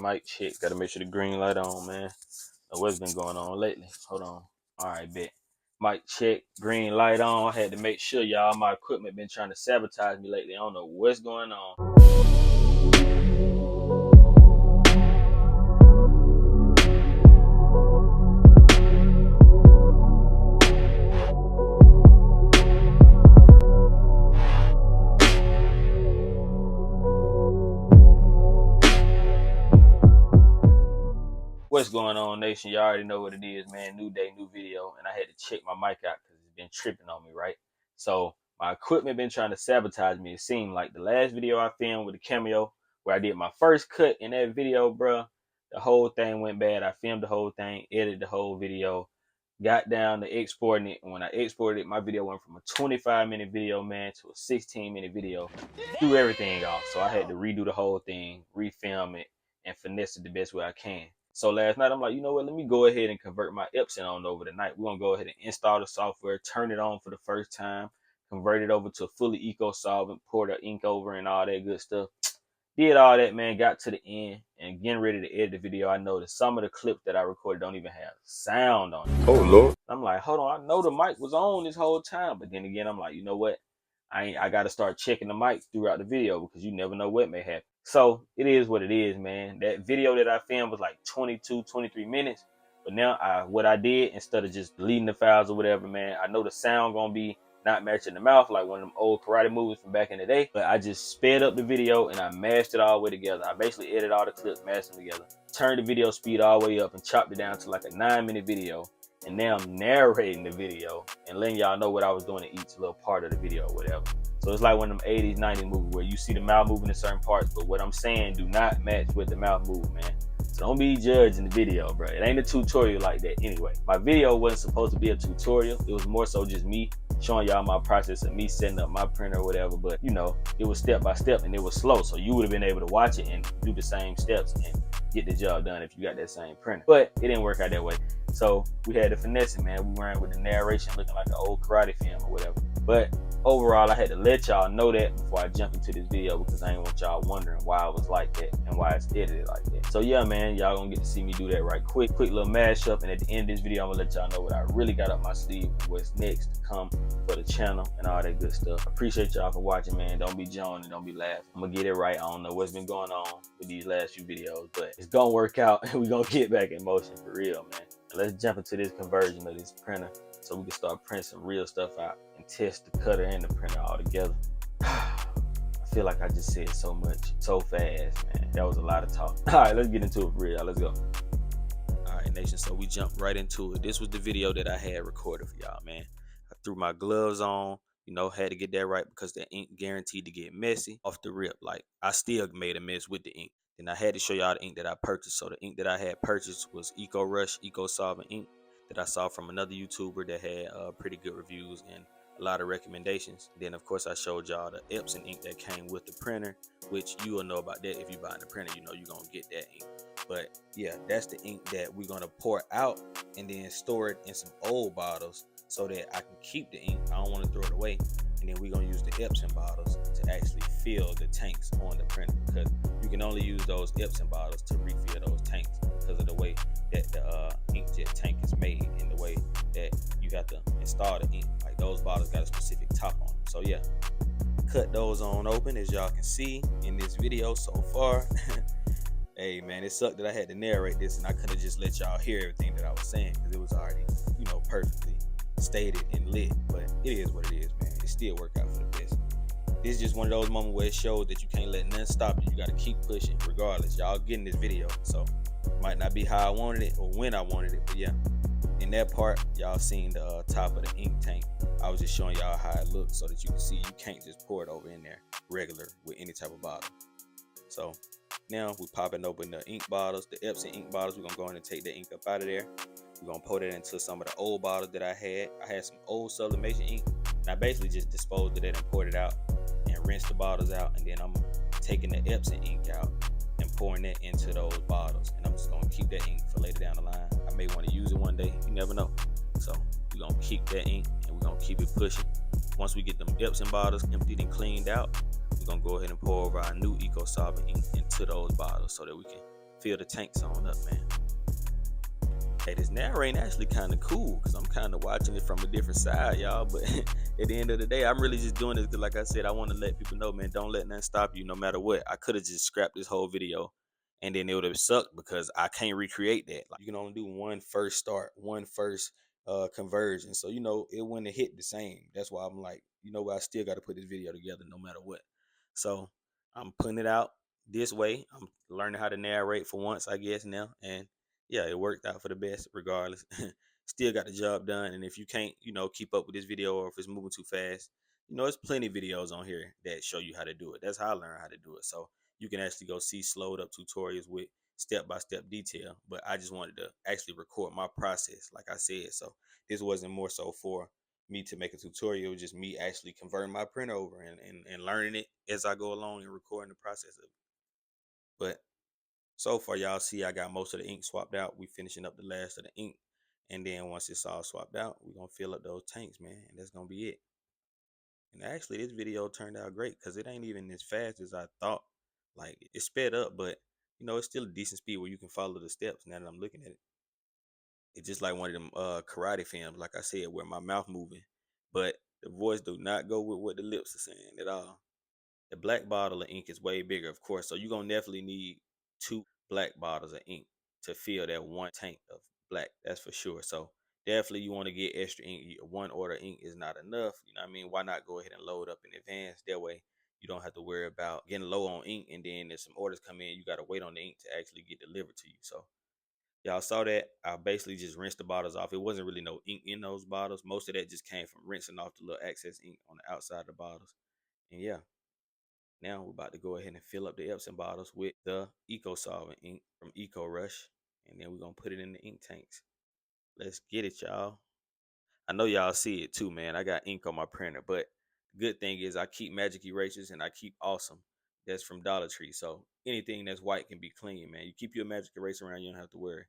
Mic check. Gotta make sure the green light on, man. Know what's been going on lately. Hold on. All right, bet. Mic check. Green light on. I had to make sure, y'all. My equipment been trying to sabotage me lately. I don't know what's going on. What's going on, nation? Y'all already know what it is, man. New day, new video, and I had to check my mic out because it's been tripping on me, right? So my equipment been trying to sabotage me. It seemed like the last video I filmed with the cameo, where I did my first cut in that video, bruh, the whole thing went bad. I filmed the whole thing, edited the whole video, got down to exporting it, and when I exported it, my video went from a 25-minute video, man, to a 16-minute video. Threw everything off, so I had to redo the whole thing, refilm it, and finesse it the best way I can. So last night, I'm like, you know what? Let me go ahead and convert my Epson on over tonight. We're going to go ahead and install the software, turn it on for the first time, convert it over to a fully Eco Solvent, pour the ink over and all that good stuff. Did all that, man, got to the end and getting ready to edit the video. I noticed some of the clips that I recorded don't even have sound on it. Oh, Lord. I'm like, hold on. I know the mic was on this whole time. But then again, I'm like, you know what? I got to start checking the mic throughout the video because you never know what may happen. So it is what it is, man. That video that I filmed was like 22, 23 minutes. But now what I did, instead of just deleting the files or whatever, man, I know the sound going to be not matching the mouth like one of them old karate movies from back in the day. But I just sped up the video and I mashed it all the way together. I basically edited all the clips, mashed them together, turned the video speed all the way up and chopped it down to like a 9-minute video. And now I'm narrating the video and letting y'all know what I was doing in each little part of the video or whatever. So it's like one of them 80s, 90s movies where you see the mouth moving in certain parts, but what I'm saying do not match with the mouth moving, man. So don't be judging the video, bro. It ain't a tutorial like that anyway. My video wasn't supposed to be a tutorial. It was more so just me showing y'all my process of me setting up my printer or whatever. But, you know, it was step by step and it was slow. So you would have been able to watch it and do the same steps and get the job done if you got that same printer. But it didn't work out that way. So we had to finesse it, man. We ran with the narration looking like an old karate film or whatever. But overall, I had to let y'all know that before I jump into this video because I ain't want y'all wondering why I was like that and why it's edited like that. So yeah, man, y'all gonna get to see me do that right quick. Quick little mashup, and at the end of this video, I'm gonna let y'all know what I really got up my sleeve and what's next to come for the channel and all that good stuff. Appreciate y'all for watching, man. Don't be joning, don't be laughing. I'm gonna get it right. I don't know what's been going on with these last few videos, but it's gonna work out and we're gonna get back in motion for real, man. Let's jump into this conversion of this printer so we can start printing some real stuff out and test the cutter and the printer all together. I feel like I just said so much so fast, man. That was a lot of talk. All right, let's get into it for real, y'all. Let's go. All right, nation, so we jumped right into it. This was the video that I had recorded for y'all, man. I threw my gloves on, you know, had to get that right because the ink guaranteed to get messy off the rip. Like, I still made a mess with the ink. And I had to show y'all the ink that I purchased. So the ink that I had purchased was Eco Solvent ink that I saw from another YouTuber that had pretty good reviews and a lot of recommendations. Then of course I showed y'all the Epson ink that came with the printer, which you will know about that if you buy the printer. You know you're gonna get that ink. But yeah, that's the ink that we're gonna pour out and then store it in some old bottles so that I can keep the ink. I don't want to throw it away. And then we're gonna use the Epson bottles to actually fill the tanks on the printer, because you can only use those Epson bottles to refill those tanks because of the way that the inkjet tank is made and the way that you have to install the ink. Like, those bottles got a specific top on them. So yeah, cut those on open as y'all can see in this video so far. Hey man, it sucked that I had to narrate this and I could have just let y'all hear everything that I was saying because it was already, you know, perfectly stated and lit. But it is what it is, man. It still worked out for the best. This is just one of those moments where it shows that you can't let nothing stop you. You got to keep pushing regardless. Y'all getting this video, so it might not be how I wanted it or when I wanted it, but yeah. In that part, y'all seen the top of the ink tank. I was just showing y'all how it looks so that you can see you can't just pour it over in there regular with any type of bottle. So now we're popping open the ink bottles, the Epson ink bottles. We're gonna go in and take the ink up out of there. We're gonna pour that into some of the old bottles that I had. I had some old sublimation ink, and I basically just disposed of that and poured it out and rinsed the bottles out. And then I'm taking the Epson ink out and pouring that into those bottles. And I'm just gonna keep that ink for later down the line. I may want to use it one day. You never know. So we're gonna keep that ink and we're gonna keep it pushing. Once we get them Epson bottles emptied and cleaned out, we're gonna go ahead and pour over our new Eco Solvent ink into those bottles so that we can fill the tanks on up, man. Hey, this narrating actually kind of cool because I'm kind of watching it from a different side, y'all. But at the end of the day, I'm really just doing this because, like I said, I want to let people know, man, don't let nothing stop you no matter what. I could have just scrapped this whole video and then it would have sucked because I can't recreate that. Like, you can only do one first start, one first conversion. So, you know, it wouldn't have hit the same. That's why I'm like, you know what, I still got to put this video together no matter what. So I'm putting it out this way. I'm learning how to narrate for once, I guess, now. And yeah, it worked out for the best regardless. Still got the job done. And if you can't, you know, keep up with this video or if it's moving too fast, you know, there's plenty of videos on here that show you how to do it. That's how I learned how to do it. So you can actually go see slowed up tutorials with step-by-step detail. But I just wanted to actually record my process, like I said. So this wasn't more so for me to make a tutorial. It was just me actually converting my print over and learning it as I go along and recording the process of it. But so far, y'all see I got most of the ink swapped out. We finishing up the last of the ink. And then once it's all swapped out, we're going to fill up those tanks, man. And that's going to be it. And actually, this video turned out great because it ain't even as fast as I thought. Like, it's sped up, but, you know, it's still a decent speed where you can follow the steps now that I'm looking at it. It's just like one of them karate films, like I said, where my mouth moving. But the voice do not go with what the lips are saying at all. The black bottle of ink is way bigger, of course. So you're going to definitely need 2 black bottles of ink to fill that 1 tank of black. That's for sure. So definitely you want to get extra ink. 1 order of ink is not enough. You know what I mean? Why not go ahead and load up in advance? That way you don't have to worry about getting low on ink. And then if some orders come in, you got to wait on the ink to actually get delivered to you. So y'all saw that. I basically just rinsed the bottles off. It wasn't really no ink in those bottles. Most of that just came from rinsing off the little excess ink on the outside of the bottles. And yeah. Now we're about to go ahead and fill up the Epson bottles with the Eco Solvent ink from Eco Rush. And then we're going to put it in the ink tanks. Let's get it, y'all. I know y'all see it too, man. I got ink on my printer. But the good thing is I keep magic erasers and I keep awesome. That's from Dollar Tree. So anything that's white can be clean, man. You keep your magic eraser around, you don't have to worry.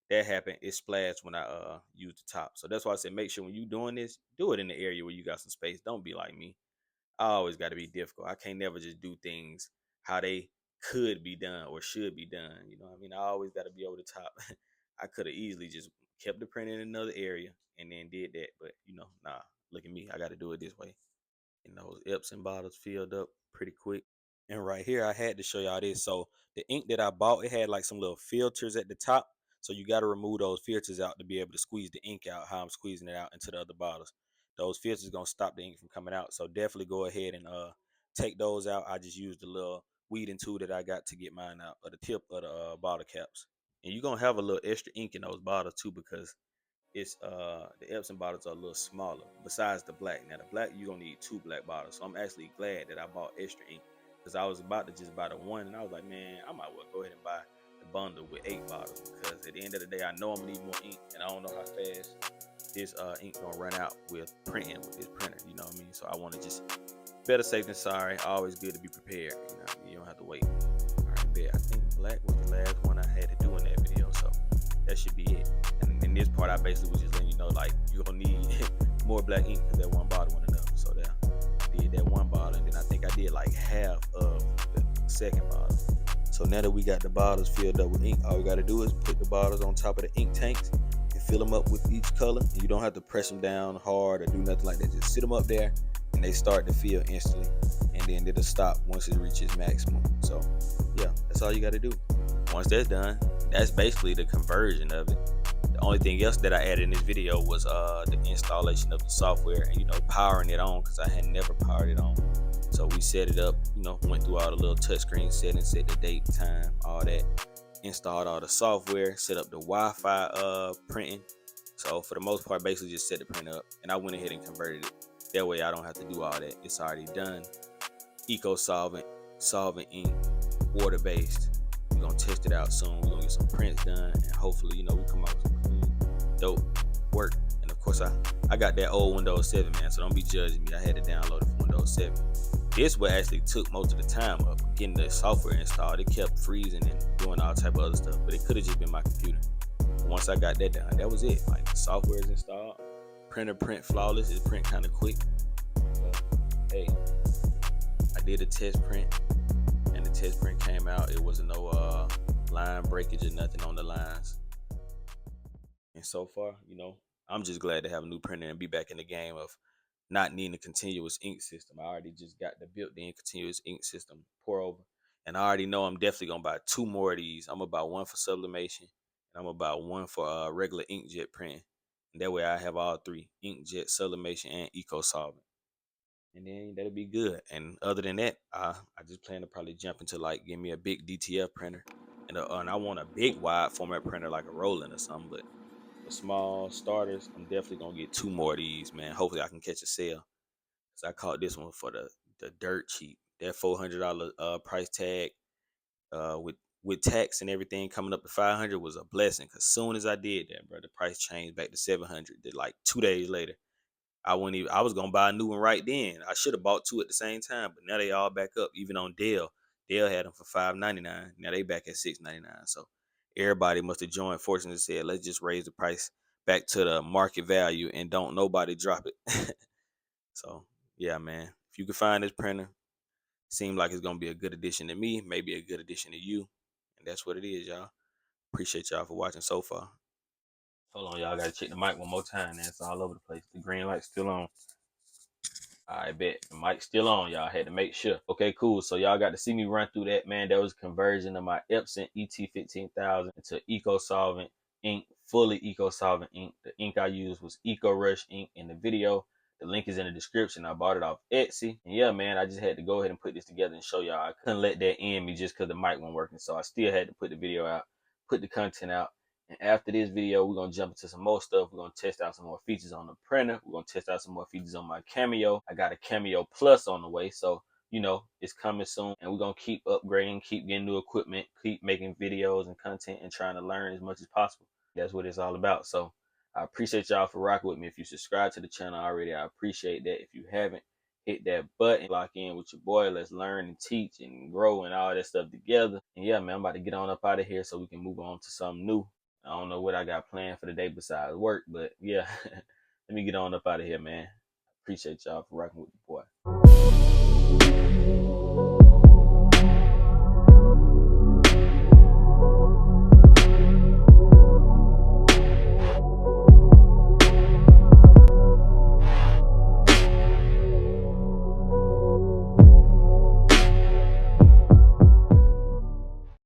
That happened. It splashed when I used the top. So that's why I said make sure when you doing this, do it in the area where you got some space. Don't be like me. I always got to be difficult. I can't never just do things how they could be done or should be done. You know what I mean? I always got to be over the top. I could have easily just kept the print in another area and then did that. But, you know, nah, look at me. I got to do it this way. And those Epson bottles filled up pretty quick. And right here, I had to show y'all this. So the ink that I bought, it had like some little filters at the top. So you got to remove those filters out to be able to squeeze the ink out how I'm squeezing it out into the other bottles. Those filters going to stop the ink from coming out. So definitely go ahead and take those out. I just used the little weeding tool that I got to get mine out of the tip of the bottle caps. And you're going to have a little extra ink in those bottles too because it's the Epson bottles are a little smaller besides the black. Now the black, you're going to need 2 black bottles. So I'm actually glad that I bought extra ink because I was about to just buy the 1 and I was like, man, I might well go ahead and buy the bundle with 8 bottles because at the end of the day, I know I'm gonna need more ink and I don't know how fast this ink gonna run out with printing with this printer, you know what I mean? So I want to just better safe than sorry. Always good to be prepared, you know what I mean? You don't have to wait. All right, bet. I think black was the last one I had to do in that video, so that should be it. And in this part, I basically was just letting you know, like, you're gonna need more black ink because that 1 bottle wasn't enough. So there, I did that 1 bottle and then I think I did like half of the 2nd bottle. So now that we got the bottles filled up with ink, all we got to do is put the bottles on top of the ink tanks and fill them up with each color. And you don't have to press them down hard or do nothing like that. Just sit them up there and they start to fill instantly. And then it'll stop once it reaches maximum. So yeah, that's all you got to do. Once that's done, that's basically the conversion of it. The only thing else that I added in this video was the installation of the software and, you know, powering it on because I had never powered it on. So we set it up, you know, went through all the little touchscreen settings, set the date, time, all that, installed all the software, set up the Wi-Fi printing. So for the most part, basically just set the print up and I went ahead and converted it. That way I don't have to do all that. It's already done. Eco Solvent, solvent ink, water-based. We're going to test it out soon. We're going to get some prints done and hopefully, you know, we come out with some clean, dope work. And of course, I got that old Windows 7, man, so don't be judging me. I had to download it from Windows 7. This what actually took most of the time of getting the software installed. It kept freezing and doing all type of other stuff, but it could have just been my computer. But once I got that done, that was it. Like the software is installed, printer print flawless. It print kind of quick. So, hey, I did a test print, and the test print came out. It wasn't no line breakage or nothing on the lines. And so far, I'm just glad to have a new printer and be back in the game of not needing a continuous ink system. I already just got the built-in continuous ink system pour over. And I already know I'm definitely gonna buy 2 more of these. I'm gonna buy one for sublimation, and I'm gonna buy one for regular inkjet printing. And that way I have all three: inkjet, sublimation, and eco solvent. And then that'll be good. And other than that, I just plan to probably jump into like give me a big DTF printer, and I want a big wide format printer like a Roland or something. But for small starters, I'm definitely gonna get 2 more of these, man. Hopefully I can catch a sale. Cause I caught this one for the dirt cheap. That $400 price tag with tax and everything coming up to 500 was a blessing. Cause soon as I did that, bro, the price changed back to 700. Like 2 days later, I wouldn't even. I was gonna buy a new one right then. I should have bought 2 at the same time, but now they all back up. Even on Dell, Dell had them for $5.99. Now they back at $6.99. So everybody must have joined forces and said, let's just raise the price back to the market value and don't nobody drop it. So yeah, man, if you can find this printer, seems like it's gonna be a good addition to me, maybe a good addition to you, and that's what it is, y'all. Appreciate y'all for watching so far. Hold on, y'all gotta check the mic one more time. Man, it's all over the place. The green light's still on. I bet the mic's still on, y'all. Had to make sure. Okay, cool. So y'all got to see me run through that, man. That was a conversion of my Epson ET-15000 into Eco Solvent ink, fully Eco Solvent ink. The ink I used was Eco Rush ink in the video. The link is in the description. I bought it off Etsy. And yeah, man, I just had to go ahead and put this together and show y'all. I couldn't let that end me just because the mic wasn't working. So I still had to put the video out, put the content out. And after this video, we're going to jump into some more stuff. We're going to test out some more features on the printer. We're going to test out some more features on my Cameo. I got a Cameo Plus on the way. So, it's coming soon. And we're going to keep upgrading, keep getting new equipment, keep making videos and content and trying to learn as much as possible. That's what it's all about. So I appreciate y'all for rocking with me. If you subscribe to the channel already, I appreciate that. If you haven't, hit that button, lock in with your boy. Let's learn and teach and grow and all that stuff together. And yeah, man, I'm about to get on up out of here so we can move on to something new. I don't know what I got planned for the day besides work, but yeah, let me get on up out of here, man. Appreciate y'all for rocking with the boy.